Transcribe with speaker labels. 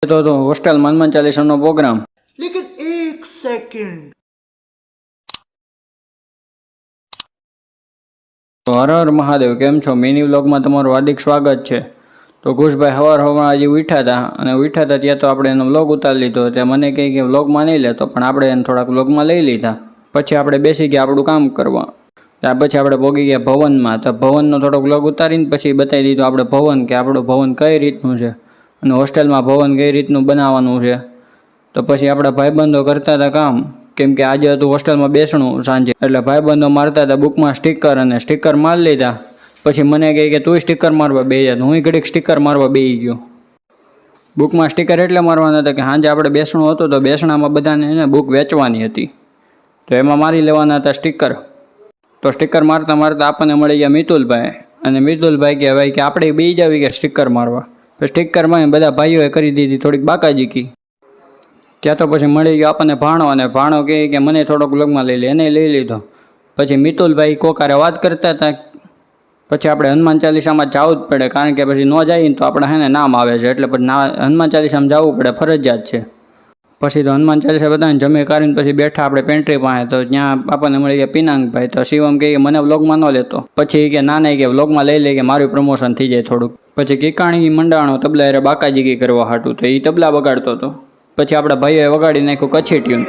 Speaker 1: तो होस्टेल हनुमान चालीसा नो प्रोग्राम।
Speaker 2: लेकिन एक सेकंड,
Speaker 1: तो हर हर महादेव, केम छो? मिनी व्लॉग में तमारुं हार्दिक स्वागत है। तो घुषभाई हवार आज उठ्या था त्यां तो आपणे एनो व्लॉग उतारी लीधो। त्या मने कही कि व्लॉग में नहीं लेतो, पण आपणे एने थोड़ा व्लॉग में लई लीधा। पछी आपणे बेसी गया आपणुं काम करवा। त्यां पछी आपणे भोगी गया भवन में। तो भवननो थोड़ो व्लॉग उतारीने पछी बतावी दीधो आपणे भवन के आपणुं भवन कई रीतनुं छे अने होस्टेल में भवन कई रीतनुं बनाववानुं छे। तो पछी आपणा भाईबंधो करता था काम, केम के आज हतुं होस्टेल में बेसणुं सांजे, एटले भाईबंधो मारता था बुक में स्टीकर अने स्टीकर मारी लीधा। पछी मने कहे कि तूं स्टीकर मारवा बेही जा। हुंय घडीक स्टीकर मारवा बेही गयो। बुक में स्टीकर एटले मारवाना हता कि सांजे आपणे बेसणुं हतुं तो बेसणामां बधाने बुक वेचवानी हती, तो एमां मारी लेवाना हता स्टीकर। तो स्टीकर मारता मारता आपने मळी गया मितुलभाई, अने मितुलभाई कहे भाई कि आपणे बेही जावी के स्टीकर मारवा। तो स्टीकर में बधा भाईओए करी दीधी थोड़ीक बाकाजीकी। त्या तो पछी मळी गयो आपने भाणो, अने भाणो कहे कि मने थोड़ोक व्लॉगमां लई ले, एने लई लीधो। पछी मितुलभाई कोकारे वात करता था। पछी आपणे हनुमान चालीसामां जावुं ज पड़े, कारण के पछी न जाईए तो आपणे हेने नाम आवे छे, एटले हनुमान चालीसामां जावुं पड़े, फरजियात छे। पछी तो हनुमान चालीसा बधाने जमी काढीने पछी बेठा आपणे पेंट्री पासे। तो त्यां आपने मळी गया पिनांगभाई। तो शिवम कहे कि मने व्लॉगमां न लेतो। पछी के ना के व्लॉगमां लई ले, के मारुं प्रमोशन थई जाय थोड़ुंक। पछी किकाणी मंडाणो तबला हारे बाकाजीकी करवा हाटुं, तो ई तबला वगाड़तो तो। पछी आपणा भाईओए वगाड़ी नाख्युं कच्छी ट्यून।